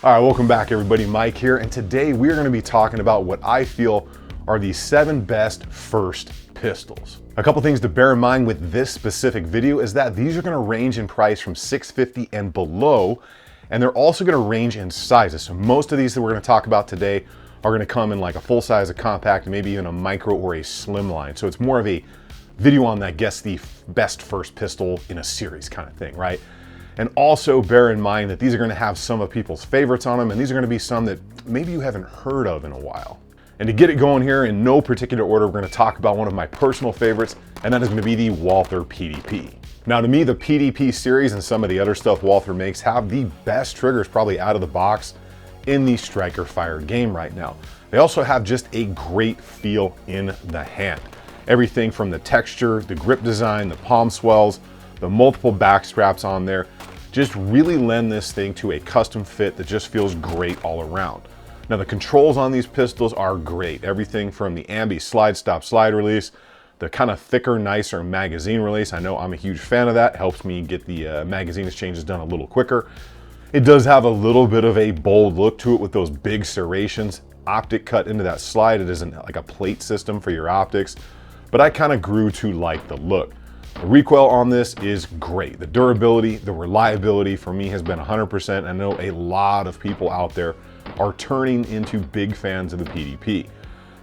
All right, welcome back everybody, Mike here, and today we're gonna be talking about what I feel are the 7 best first pistols. A couple things to bear in mind with this specific video is that these are gonna range in price from $650 and below, and they're also gonna range in sizes. So most of these that we're gonna talk about today are gonna come in like a full size, a compact, maybe even a micro or a slim line. So it's more of a video on that guess the best first pistol in a series kind of thing, right? And also bear in mind that these are gonna have some of people's favorites on them, and these are gonna be some that maybe you haven't heard of in a while. And to get it going here in no particular order, we're gonna talk about one of my personal favorites, and that is gonna be the Walther PDP. Now to me, the PDP series and some of the other stuff Walther makes have the best triggers probably out of the box in the striker fire game right now. They also have just a great feel in the hand. Everything from the texture, the grip design, the palm swells, the multiple back straps on there, just really lend this thing to a custom fit that just feels great all around. Now the controls on these pistols are great. Everything from the ambi slide stop slide release, the kind of thicker, nicer magazine release. I know I'm a huge fan of that. Helps me get the magazine exchanges done a little quicker. It does have a little bit of a bold look to it with those big serrations. Optic cut into that slide. It isn't like a plate system for your optics, but I kind of grew to like the look. The recoil on this is great. The durability, the reliability for me has been 100%. I know a lot of people out there are turning into big fans of the PDP.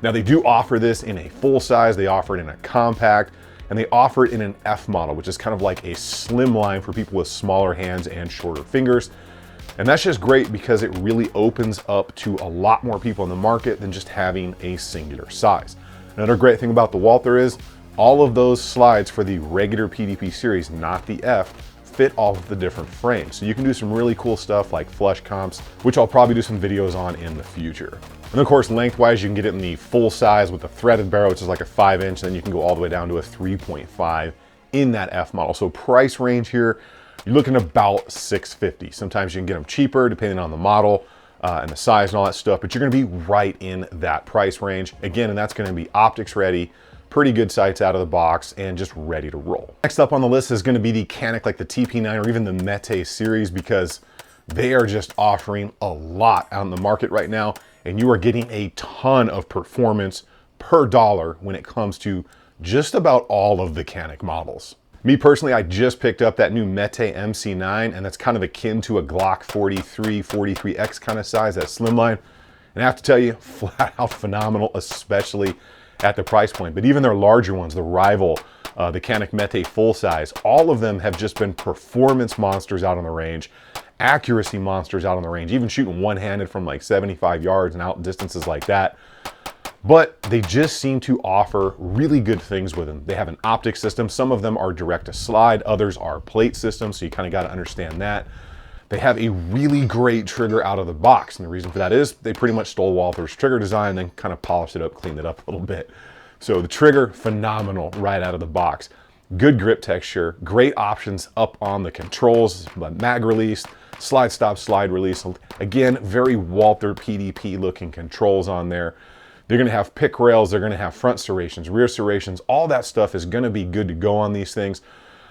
Now they do offer this in a full size, they offer it in a compact, and they offer it in an F model, which is kind of like a slim line for people with smaller hands and shorter fingers. And that's just great because it really opens up to a lot more people in the market than just having a singular size. Another great thing about the Walther is all of those slides for the regular PDP series, not the F, fit all of the different frames. So you can do some really cool stuff like flush comps, which I'll probably do some videos on in the future. And of course, lengthwise, you can get it in the full size with the threaded barrel, which is like a 5-inch, then you can go all the way down to a 3.5 in that F model. So price range here, you're looking about $650. Sometimes you can get them cheaper depending on the model and the size and all that stuff, but you're gonna be right in that price range. Again, and that's gonna be optics ready, pretty good sights out of the box, and just ready to roll. Next up on the list is gonna be the canik, like the TP9 or even the Mete series, because they are just offering a lot out in the market right now, and you are getting a ton of performance per dollar when it comes to just about all of the canik models. Me personally, I just picked up that new Mete MC9, and that's kind of akin to a Glock 43, 43X kind of size, that slimline. And I have to tell you, flat out phenomenal, especially at the price point. But even their larger ones, the Rival, the canik Mete full size, all of them have just been performance monsters out on the range, accuracy monsters out on the range, even shooting one-handed from like 75 yards and out distances like that. But they just seem to offer really good things with them. They have an optic system. Some of them are direct to slide, others are plate systems, so you kind of got to understand that. They have a really great trigger out of the box, and the reason for that is they pretty much stole Walther's trigger design and then kind of polished it up, cleaned it up a little bit. So the trigger, phenomenal right out of the box. Good grip texture, great options up on the controls, mag release, slide stop, slide release. Again, very Walther PDP looking controls on there. They're gonna have pick rails, they're gonna have front serrations, rear serrations, all that stuff is gonna be good to go on these things.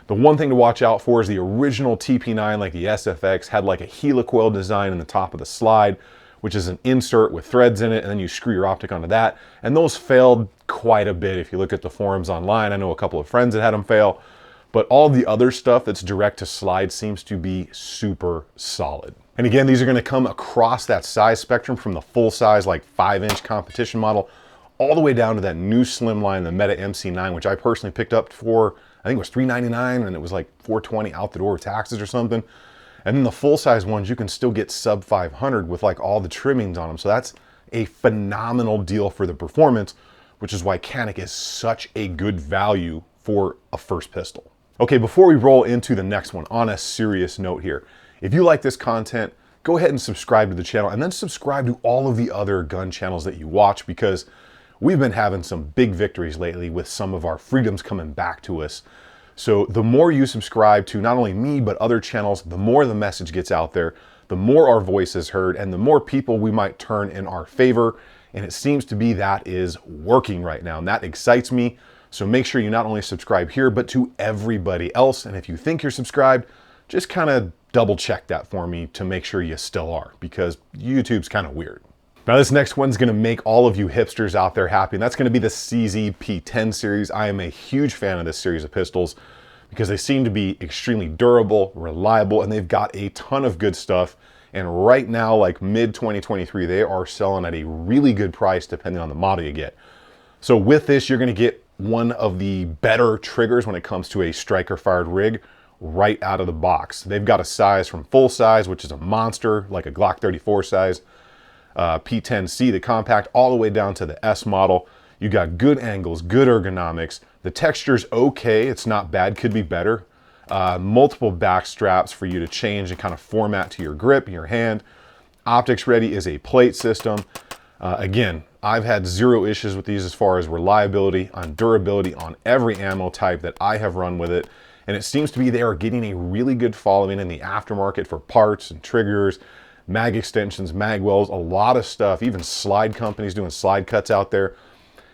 The one thing to watch out for is the original TP9, like the SFX, had like a helicoil design in the top of the slide, which is an insert with threads in it, and then you screw your optic onto that. And those failed quite a bit. If you look at the forums online, I know a couple of friends that had them fail, but all the other stuff that's direct to slide seems to be super solid. And again, these are gonna come across that size spectrum from the full size, like 5-inch competition model, all the way down to that new slim line, the Mete MC9, which I personally picked up for, I think it was $399 and it was like $420 out the door with taxes or something. And then the full size ones, you can still get sub 500 with like all the trimmings on them. So that's a phenomenal deal for the performance, which is why canik is such a good value for a first pistol. Okay, before we roll into the next one, on a serious note here, if you like this content, go ahead and subscribe to the channel, and then subscribe to all of the other gun channels that you watch, because we've been having some big victories lately with some of our freedoms coming back to us. So the more you subscribe to not only me, but other channels, the more the message gets out there, the more our voice is heard, and the more people we might turn in our favor. And it seems to be that is working right now, and that excites me. So make sure you not only subscribe here, but to everybody else. And if you think you're subscribed, just kind of double check that for me to make sure you still are, because YouTube's kind of weird. Now this next one's gonna make all of you hipsters out there happy, and that's gonna be the CZ P10 series. I am a huge fan of this series of pistols because they seem to be extremely durable, reliable, and they've got a ton of good stuff. And right now, like mid 2023, they are selling at a really good price depending on the model you get. So with this, you're gonna get one of the better triggers when it comes to a striker fired rig right out of the box. They've got a size from full size, which is a monster, like a Glock 34 size, P10C, the compact, all the way down to the S model. You got good angles, good ergonomics. The texture's okay, it's not bad, could be better. Multiple back straps for you to change and kind of format to your grip, your hand. Optics ready is a plate system. Again, I've had zero issues with these as far as reliability, on durability, on every ammo type that I have run with it. And it seems to be they are getting a really good following in the aftermarket for parts and triggers, mag extensions, mag wells, a lot of stuff, even slide companies doing slide cuts out there.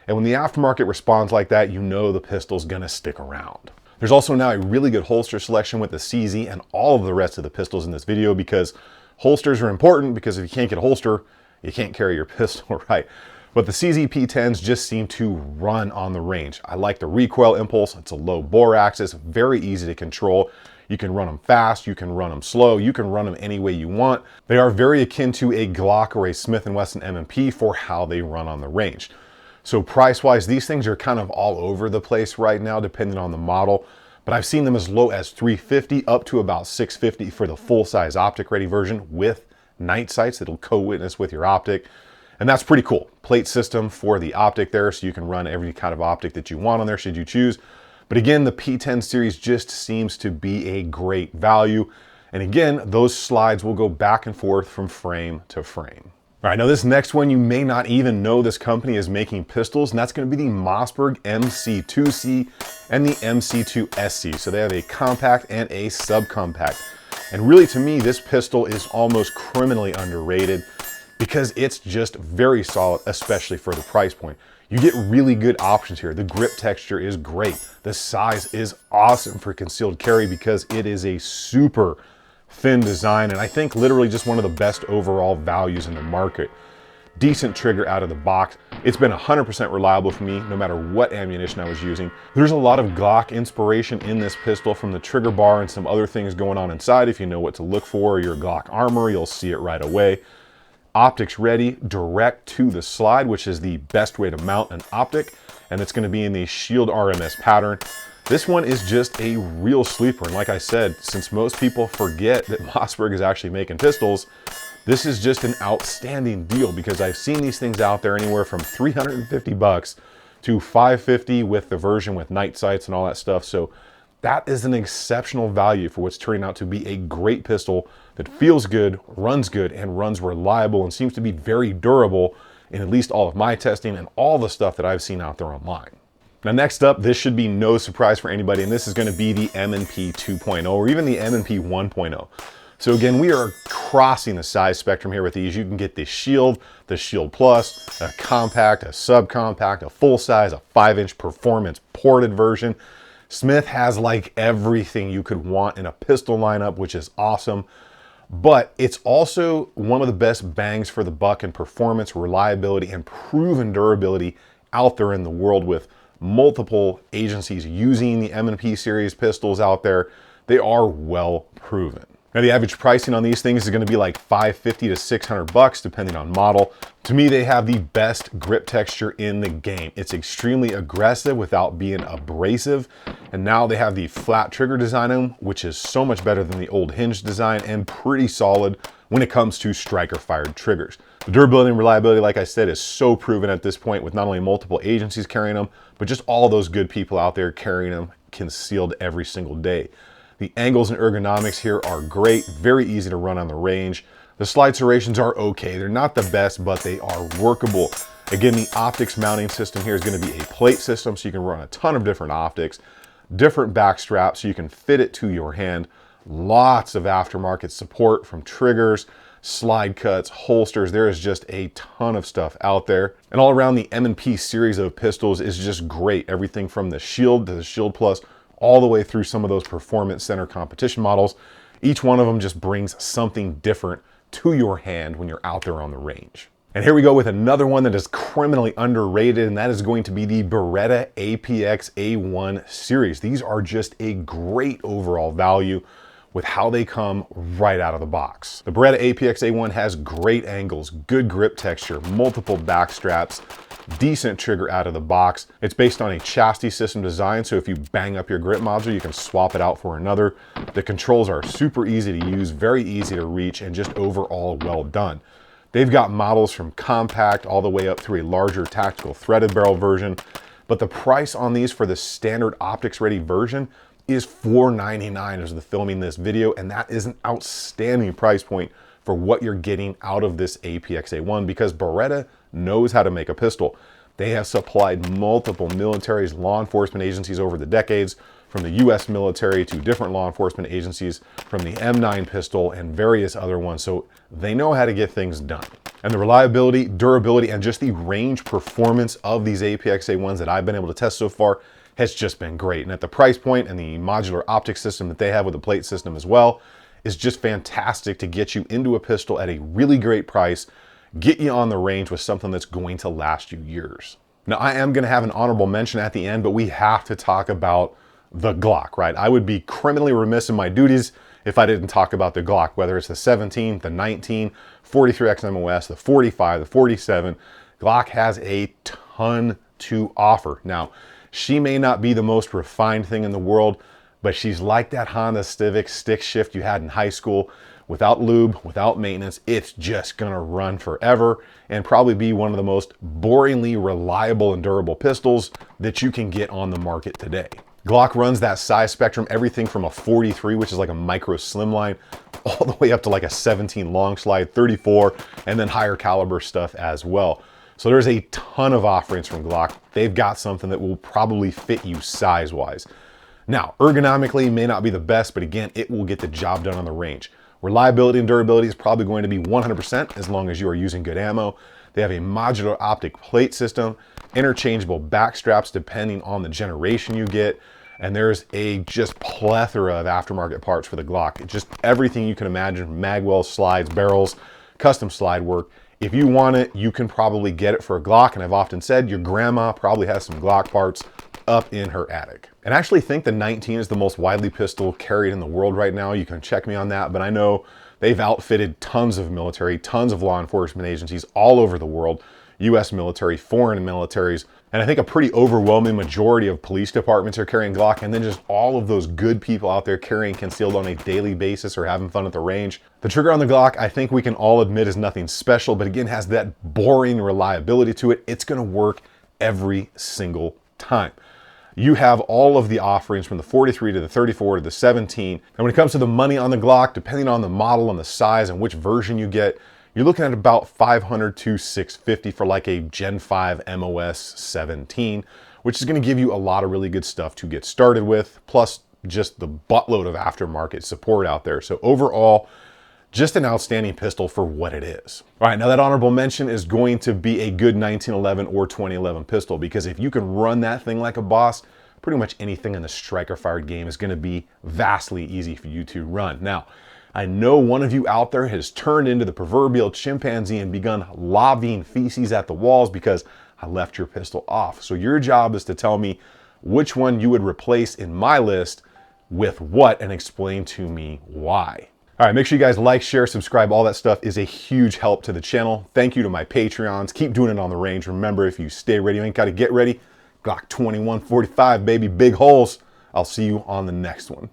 And when the aftermarket responds like that, you know the pistol's gonna stick around. There's also now a really good holster selection with the CZ and all of the rest of the pistols in this video, because holsters are important, because if you can't get a holster, you can't carry your pistol, right? But the CZ P10s just seem to run on the range. I like the recoil impulse. It's a low bore axis, very easy to control. You can run them fast, you can run them slow, you can run them any way you want. They are very akin to a Glock or a Smith & Wesson M&P for how they run on the range. So price-wise, these things are kind of all over the place right now, depending on the model. But I've seen them as low as $350 up to about $650 for the full-size optic-ready version with night sights that'll co-witness with your optic. And that's pretty cool. Plate system for the optic there, so you can run every kind of optic that you want on there should you choose. But again, the P10 series just seems to be a great value. And again, those slides will go back and forth from frame to frame. All right, now this next one, you may not even know this company is making pistols, and that's gonna be the Mossberg MC2C and the MC2SC. So they have a compact and a subcompact. And really, to me, this pistol is almost criminally underrated because it's just very solid, especially for the price point. You get really good options here. The grip texture is great. The size is awesome for concealed carry because it is a super thin design, and I think literally just one of the best overall values in the market. Decent trigger out of the box. It's been 100% reliable for me, no matter what ammunition I was using. There's a lot of Glock inspiration in this pistol from the trigger bar and some other things going on inside. If you know what to look for, your Glock armor, you'll see it right away. Optics ready, direct to the slide, which is the best way to mount an optic, and it's going to be in the Shield RMS pattern. This one is just a real sleeper, and like I said, since most people forget that Mossberg is actually making pistols, this is just an outstanding deal, because I've seen these things out there anywhere from $350 to $550 with the version with night sights and all that stuff. So that is an exceptional value for what's turning out to be a great pistol that feels good, and runs reliable, and seems to be very durable in at least all of my testing and all the stuff that I've seen out there online. Now next up, this should be no surprise for anybody, and this is going to be the M&P 2.0 or even the M&P 1.0. So again, we are crossing the size spectrum here with these. You can get the Shield Plus, a compact, a subcompact, a full size, a 5-inch performance ported version. Smith has like everything you could want in a pistol lineup, which is awesome. But it's also one of the best bangs for the buck in performance, reliability, and proven durability out there in the world, with multiple agencies using the M&P series pistols out there. They are well proven. Now the average pricing on these things is going to be like $550 to $600 depending on model. To me, they have the best grip texture in the game. It's extremely aggressive without being abrasive. And now they have the flat trigger design on them, which is so much better than the old hinge design and pretty solid when it comes to striker fired triggers. The durability and reliability, like I said, is so proven at this point, with not only multiple agencies carrying them, but just all those good people out there carrying them concealed every single day. The angles and ergonomics here are great, very easy to run on the range. The slide serrations are okay. They're not the best, but they are workable. Again, the optics mounting system here is going to be a plate system, so you can run a ton of different optics, different back straps, so you can fit it to your hand. Lots of aftermarket support from triggers, slide cuts, holsters. There is just a ton of stuff out there. And all around, the M&P series of pistols is just great. Everything from the Shield to the Shield Plus, all the way through some of those Performance Center competition models. Each one of them just brings something different to your hand when you're out there on the range. And here we go with another one that is criminally underrated, and that is going to be the Beretta APX A1 series. These are just a great overall value with how they come right out of the box. The Beretta APX A1 has great angles, good grip texture, multiple back straps, decent trigger out of the box. It's based on a chassis system design, so if you bang up your grip module, you can swap it out for another. The controls are super easy to use, very easy to reach, and just overall well done. They've got models from compact all the way up to a larger tactical threaded barrel version, but the price on these for the standard optics ready version is $499 as of filming this video, and that is an outstanding price point for what you're getting out of this APX A1 because Beretta knows how to make a pistol. They have supplied multiple militaries, law enforcement agencies over the decades, from the US military to different law enforcement agencies, from the M9 pistol and various other ones. So they know how to get things done. And the reliability, durability, and just the range performance of these APX A1s that I've been able to test so far has just been great. And at the price point and the modular optics system that they have with the plate system as well is just fantastic to get you into a pistol at a really great price, get you on the range with something that's going to last you years. Now, I am going to have an honorable mention at the end, but we have to talk about the Glock, right? I would be criminally remiss in my duties if I didn't talk about the Glock, whether it's the 17, the 19, 43X MOS, the 45, the 47. Glock has a ton to offer. Now, she may not be the most refined thing in the world, but she's like that Honda Civic stick shift you had in high school. Without lube, without maintenance, it's just gonna run forever and probably be one of the most boringly reliable and durable pistols that you can get on the market today. Glock runs that size spectrum, everything from a 43, which is like a micro slimline, all the way up to like a 17 long slide, 34, and then higher caliber stuff as well. So there's a ton of offerings from Glock. They've got something that will probably fit you size-wise. Now, ergonomically may not be the best, but again, it will get the job done on the range. Reliability and durability is probably going to be 100% as long as you are using good ammo. They have a modular optic plate system, interchangeable back straps depending on the generation you get, and there's a just plethora of aftermarket parts for the Glock. It's just everything you can imagine, magwells, slides, barrels, custom slide work. If you want it, you can probably get it for a Glock, and I've often said your grandma probably has some Glock parts up in her attic. And I actually think the 19 is the most widely pistol carried in the world right now. You can check me on that, but I know they've outfitted tons of military, tons of law enforcement agencies all over the world, US military, foreign militaries, and I think a pretty overwhelming majority of police departments are carrying Glock, and then just all of those good people out there carrying concealed on a daily basis or having fun at the range. The trigger on the Glock, I think we can all admit, is nothing special, but again, has that boring reliability to it. It's gonna work every single time. You have all of the offerings from the 43 to the 34 to the 17. And when it comes to the money on the Glock, depending on the model and the size and which version you get, you're looking at about $500 to $650 for like a Gen 5 MOS 17, which is going to give you a lot of really good stuff to get started with, plus just the buttload of aftermarket support out there. So overall, just an outstanding pistol for what it is. All right, now that honorable mention is going to be a good 1911 or 2011 pistol, because if you can run that thing like a boss, pretty much anything in the striker-fired game is gonna be vastly easy for you to run. Now, I know one of you out there has turned into the proverbial chimpanzee and begun lobbing feces at the walls because I left your pistol off. So your job is to tell me which one you would replace in my list with what and explain to me why. All right, make sure you guys like, share, subscribe. All that stuff is a huge help to the channel. Thank you to my Patreons. Keep doing it on the range. Remember, if you stay ready, you ain't got to get ready. Glock 2145, baby, big holes. I'll see you on the next one.